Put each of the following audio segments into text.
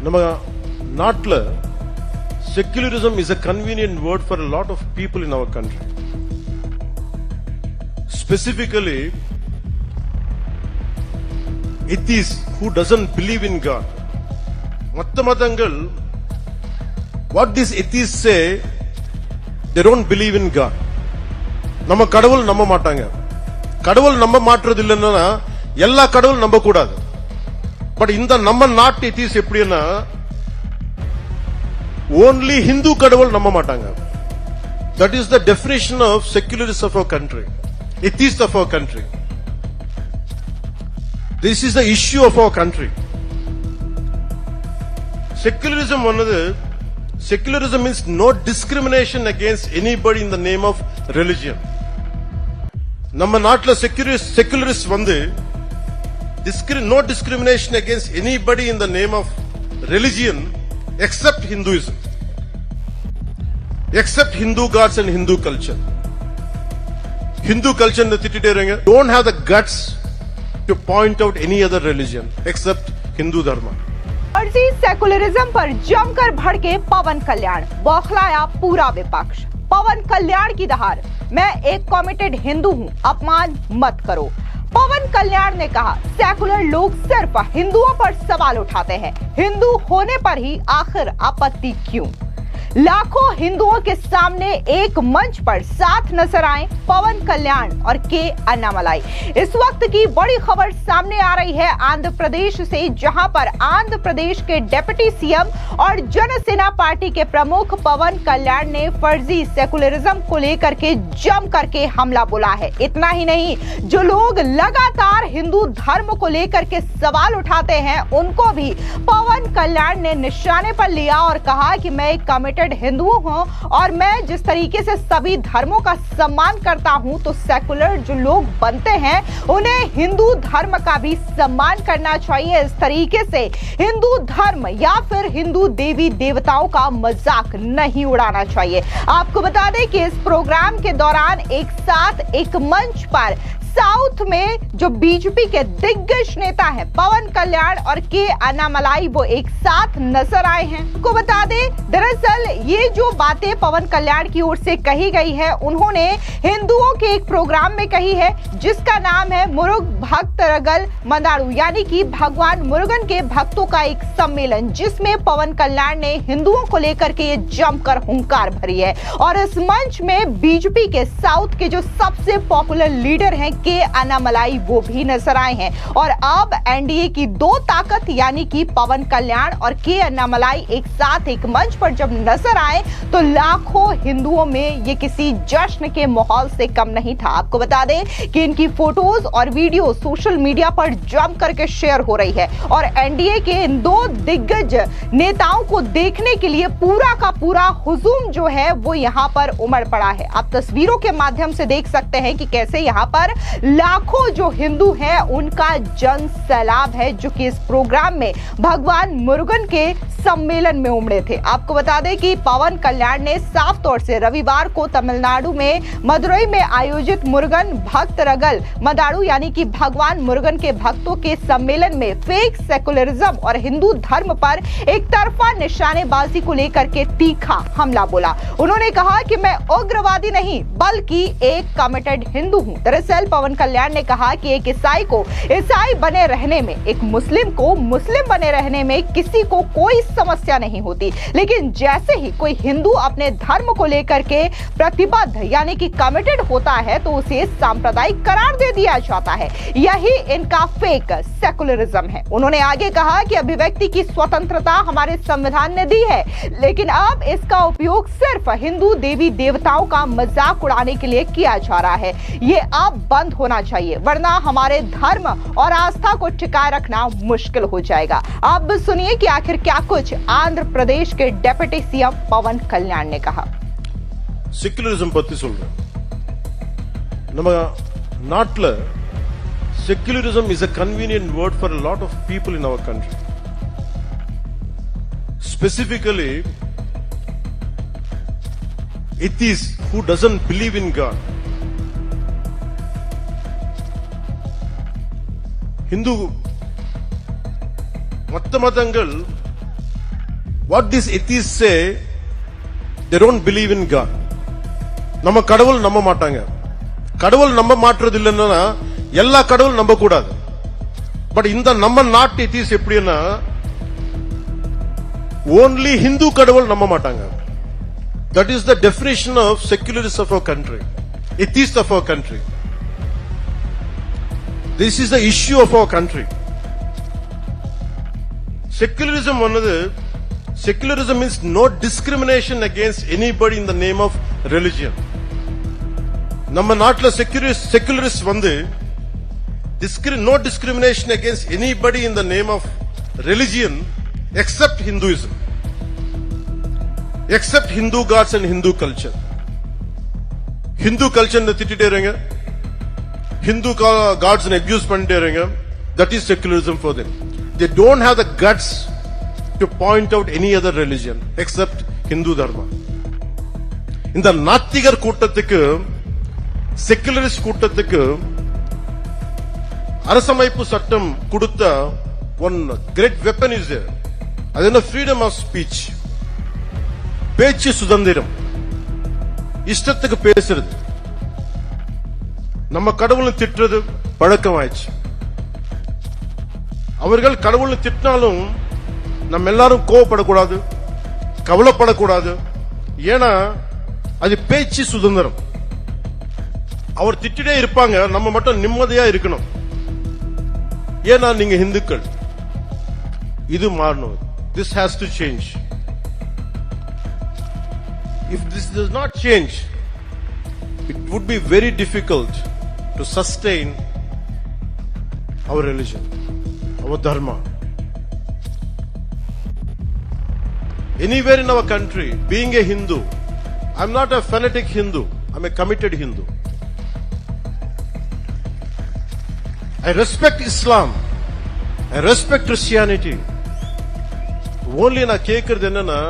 நம்ம நாட்டுல secularism is a convenient word for a lot of people in our country. Specifically, atheists who doesn't believe in God. மத்த மதங்கள், what these atheists say, they don't believe in God. நம்ம கடவுள் நம்ப மாட்டாங்க. கடவுள் நம்ப மாற்றது இல்லைன்னா எல்லா கடவுள் நம்ப கூடாது. பட் இந்த நம்ம நாட்டு atheists எப்படின்னா only Hindu கடவுள் நம்ப மாட்டாங்க. That is the definition of secularists of our country, atheists of our country. This is the issue of our country. Secularism means no discrimination against anybody in the name of religion. நம்ம நாட்டுல secularists வந்து no discrimination against anybody in the name of religion except Hinduism, except Hindu gods and Hindu culture. Hindu culture ne திட்டிட்டே இருங்க. Don't have the guts to point out any other religion except Hindu dharma. फर्जी secularism पर जमकर भड़के पवन कल्याण, बौखलाया पूरा विपक्ष। पवन कल्याण की दहाड़, मैं एक कमिटेड हिंदू हूं, अपमान मत करो। पवन कल्याण ने कहा सेकुलर लोग सिर्फ हिंदुओं पर सवाल उठाते हैं, हिंदू होने पर ही आखिर आपत्ति क्यों। लाखों हिंदुओं के सामने एक मंच पर साथ नजर आए पवन कल्याण और के अन्नामलाई। इस वक्त की बड़ी खबर सामने आ रही है आंध्र प्रदेश से, जहां पर आंध्र प्रदेश के डिप्टी सीएम और जनसेना पार्टी के प्रमुख पवन कल्याण ने फर्जी सेकुलरिज्म को लेकर के जम करके हमला बोला है। इतना ही नहीं, जो लोग लगातार हिंदू धर्म को लेकर के सवाल उठाते हैं उनको भी पवन कल्याण ने निशाने पर लिया और कहा कि मैं एक कमिटेड हिंदू हूं और मैं जिस तरीके से सभी धर्मों का सम्मान करता हूं, तो सेकुलर जो लोग बनते हैं उन्हें हिंदू धर्म का भी सम्मान करना चाहिए। इस तरीके से हिंदू धर्म या फिर हिंदू देवी देवताओं का मजाक नहीं उड़ाना चाहिए। आपको बता दें कि इस प्रोग्राम के दौरान एक साथ एक मंच पर साउथ में जो बीजेपी के दिग्गज नेता हैं पवन कल्याण और के अन्नामलाई, वो एक साथ नजर आए हैं। आपको बता दें, दरअसल ये जो बातें पवन कल्याण की ओर से कही गई है, उन्होंने हिंदुओं के एक प्रोग्राम में कही है जिसका नाम है मुरुग भक्त रगल मंदाड़ू, यानी कि भगवान मुरुगन के भक्तों का एक सम्मेलन, जिसमें पवन कल्याण ने हिंदुओं को लेकर के ये जमकर हुंकार भरी है। और इस मंच में बीजेपी के साउथ के जो सबसे पॉपुलर लीडर हैं के अन्नामलाई, वो भी नजर आए हैं। और अब एनडीए की दो ताकत यानी कि पवन कल्याण और के अन्नामलाई एक साथ एक मंच पर जब नजर आए तो लाखों हिंदुओं में ये किसी जश्न के माहौल से कम नहीं था। आपको बता दें कि इनकी फोटोज और वीडियो सोशल मीडिया पर जम करके शेयर हो रही है और एनडीए के इन दो दिग्गज नेताओं को देखने के लिए पूरा का पूरा हुजूम जो है वो यहाँ पर उमड़ पड़ा है। आप तस्वीरों के माध्यम से देख सकते हैं कि कैसे यहाँ पर लाखों जो हिंदू हैं उनका जन सैलाब है, जो कि इस प्रोग्राम में भगवान मुरुगन के सम्मेलन में उमड़े थे। आपको बता दें कि पवन कल्याण ने साफ तौर से रविवार को तमिलनाडु में मदुरई में आयोजित मुरुगन भक्त रगल मंदाड़ू यानी कि भगवान मुरुगन के भक्तों के सम्मेलन में फेक सेकुलरिज्म और हिंदू धर्म पर एक तरफा निशानेबाजी को लेकर के तीखा हमला बोला। उन्होंने कहा कि मैं उग्रवादी नहीं बल्कि एक कमिटेड हिंदू हूं। दरअसल पवन कल्याण ने कहा कि एक ईसाई को ईसाई बने रहने में, एक मुस्लिम को मुस्लिम बने रहने में किसी को कोई समस्या नहीं होती, लेकिन जैसे ही कोई हिंदू अपने धर्म को लेकर के प्रतिबद्ध यानी कि कमिटेड होता है तो उसे सांप्रदायिक करार दे दिया जाता है। यही इनका फेक सेकुलरिज्म है। उन्होंने आगे कहा कि अभिव्यक्ति की स्वतंत्रता हमारे संविधान ने दी है, लेकिन अब इसका उपयोग सिर्फ हिंदू देवी देवताओं का मजाक उड़ाने के लिए किया जा रहा है। ये अब बंद होना चाहिए, वरना हमारे धर्म और आस्था को टिकाए रखना मुश्किल हो जाएगा। अब सुनिए कि आखिर क्या कुछ आंध्र प्रदेश के डिप्टी सीएम पवन कल्याण ने कहा। செக்குலரிசம் பத்தி சொல்றேன். நம்ம நாட்டுல secularism is a convenient word for a lot of people in our country. Specifically, atheists who doesn't believe in God. Hindu மத்த மதங்கள் what these atheists say, they don't believe in God. நம்ம கடவுள் நம்ப மாட்டாங்க. கடவுள் நம்ப மாட்டுறது இல்லைன்னா எல்லா கடவுள் நம்ப கூடாது. பட் இந்த நம்ம நாட்டு எத்திஸ் எப்படின்னா only Hindu கடவுள் நம்ப மாட்டாங்க. That is the definition of secularists of our country, atheists of our country. This is the issue of our country. Secularism means no discrimination against anybody in the name of religion. நம்ம நாட்டுல secularists வந்து no discrimination against anybody in the name of religion except Hinduism, except Hindu gods and Hindu culture. Hindu culture திட்டிட்டே இருங்க, Hindu gods abuse பண்ணிட்டே இருங்க. That is secularism for them. They don't have the guts to point out any other religion except Hindu dharma. இந்த நாத்திகர் கூட்டத்துக்கு secularist கூட்டத்துக்கு அரசமைப்பு சட்டம் கொடுத்த one great weapon is there. அது என்ன? freedom of speech, பேச்சு சுதந்திரம், இஷ்டத்துக்கு பேசுறது. நம்ம கடவுளை திட்டுறது பழக்கம் ஆயிடுச்சு. அவர்கள் கடவுளை திட்டினாலும் நம்ம எல்லாரும் கோவப்படக்கூடாது, கவலைப்படக்கூடாது. ஏன்னா அது பேச்சு சுதந்திரம். அவர் திட்டிட்டே இருப்பாங்க, நம்ம மட்டும் நிம்மதியா இருக்கணும். ஏன்னா நீங்க இந்துக்கள். இது மாறணும். This has to change. If this does not change, it would be very difficult to sustain our religion, our dharma. Anywhere in our country, being a Hindu, I'm not a fanatic Hindu, I'm a committed Hindu. I respect Islam, I respect Christianity. Only na கேக்குறது என்னன்னா,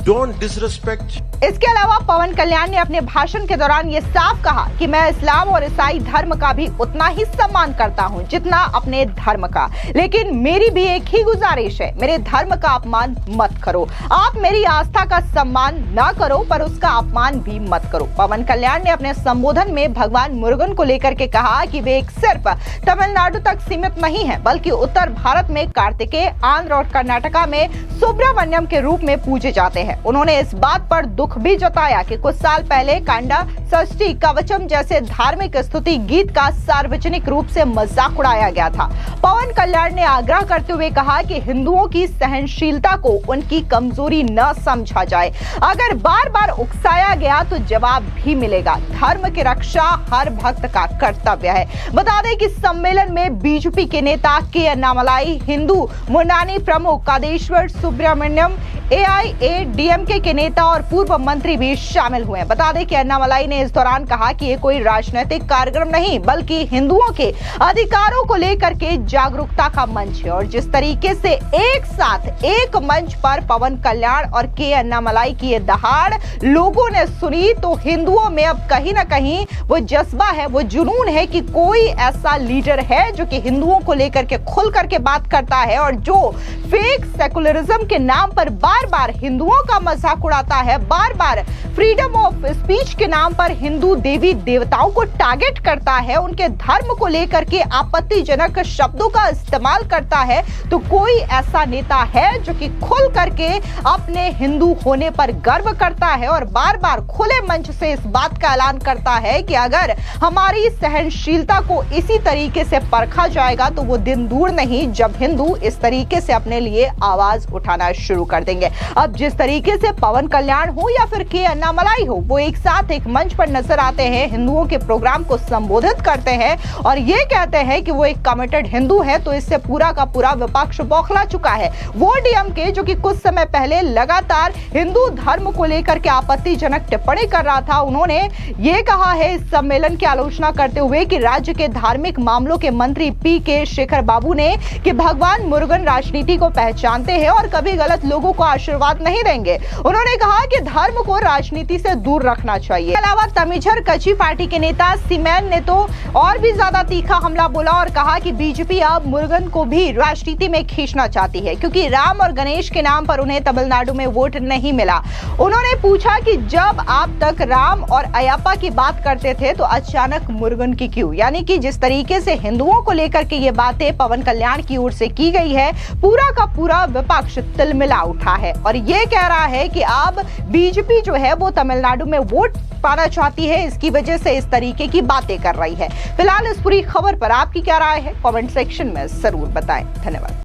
don't disrespect. इसके अलावा पवन कल्याण ने अपने भाषण के दौरान ये साफ कहा कि मैं इस्लाम और ईसाई धर्म का भी उतना ही सम्मान करता हूं जितना अपने धर्म का, लेकिन मेरी भी एक ही गुजारिश है, मेरे धर्म का अपमान मत करो। आप मेरी आस्था का सम्मान ना करो पर उसका अपमान भी मत करो। पवन कल्याण ने अपने संबोधन में भगवान मुरुगन को लेकर के कहा कि वे एक सिर्फ तमिलनाडु तक सीमित नहीं है बल्कि उत्तर भारत में कार्तिकेय, आंध्र और कर्नाटका में सुब्रमण्यम के रूप में पूजे जाते हैं। उन्होंने इस बात पर दुख भी जताया कि कुछ साल पहले कांडा षष्ठी कवचम जैसे धार्मिक स्तुति गीत का सार्वजनिक रूप से मजाक उड़ाया गया था। पवन कल्याण ने आग्रह करते हुए कहा कि हिंदुओं की सहनशीलता को उनकी कमजोरी न समझा जाए। अगर बार बार उकसाया गया तो जवाब भी मिलेगा। धर्म की रक्षा हर भक्त का कर्तव्य है। बता दें कि सम्मेलन में बीजेपी के नेता के अन्नामलाई, हिंदू मुन्नानी प्रमुख कादेश्वर सुब्रमण्यम, AIADMK के नेता और पूर्व मंत्री भी शामिल हुए। बता दें कि अन्नामलाई ने इस दौरान कहा कि ये कोई राजनीतिक कार्यक्रम नहीं बल्कि हिंदुओं के अधिकारों को लेकर के जागरूकता का मंच है। और जिस तरीके से एक साथ एक मंच पर पवन कल्याण और के अन्नामलाई की ये दहाड़ लोगों ने सुनी तो हिंदुओं में अब कहीं ना कहीं वो जज्बा है, वो जुनून है कि कोई ऐसा लीडर है जो कि हिंदुओं को लेकर के खुल करके बात करता है और जो फेक सेकुलरिज्म के नाम पर बार बार हिंदुओं का मजाक उड़ाता है, बार बार फ्रीडम ऑफ स्पीच के नाम पर हिंदू देवी देवताओं को टारगेट करता है, उनके धर्म को लेकर के आपत्तिजनक शब्दों का इस्तेमाल करता है। तो कोई ऐसा नेता है जो कि खुल करके अपने हिंदू होने पर गर्व करता है और बार बार खुले मंच से इस बात का ऐलान करता है कि अगर हमारी सहनशीलता को इसी तरीके से परखा जाएगा तो वो दिन दूर नहीं जब हिंदू इस तरीके से अपने लिए आवाज उठाना शुरू कर देंगे। अब जिस तरीके से पवन कल्याण हो या फिर के अन्नामलाई हो, वो एक साथ एक मंच पर नजर आते हैं, हिंदुओं के प्रोग्राम को संबोधित करते हैं और ये कहते हैं कि वो एक कमिटेड हिंदू है, तो इससे पूरा का पूरा विपक्ष बौखला चुका है। वो डीएमके जो कि कुछ समय पहले लगातार हिंदू धर्म को लेकर के आपत्तिजनक टिप्पणी कर रहा था, उन्होंने ये कहा है इस सम्मेलन की आलोचना करते हुए कि राज्य के धार्मिक मामलों के मंत्री PK शेखर बाबू ने कि भगवान मुरुगन राजनीति को पहचानते हैं और कभी गलत लोगों को आशीर्वाद नहीं देंगे। उन्होंने कहा कि धर्म को राजनीति से दूर रखना चाहिए। इसके अलावा तमिझर कची पार्टी के नेता सीमेन ने तो और भी ज्यादा तीखा हमला बोला और कहा कि बीजेपी अब मुरुगन को भी राजनीति में खींचना चाहती है क्योंकि राम और गणेश के नाम पर उन्हें तमिलनाडु में वोट नहीं मिला। उन्होंने पूछा कि जब आप तक राम और अयप्पा की बात करते थे तो अचानक मुरुगन की क्यों? यानी कि जिस तरीके से हिंदुओं को लेकर के ये बातें पवन कल्याण की ओर से की गई है, पूरा का पूरा विपक्ष तिलमिला उठा है और ये कह रहा है कि अब बीजेपी जो है वो तमिलनाडु में वोट पाना चाहती है, इसकी वजह से इस तरीके की बातें कर रही है। फिलहाल इस पूरी खबर पर आपकी क्या राय है? कमेंट सेक्शन में जरूर बताएं। धन्यवाद।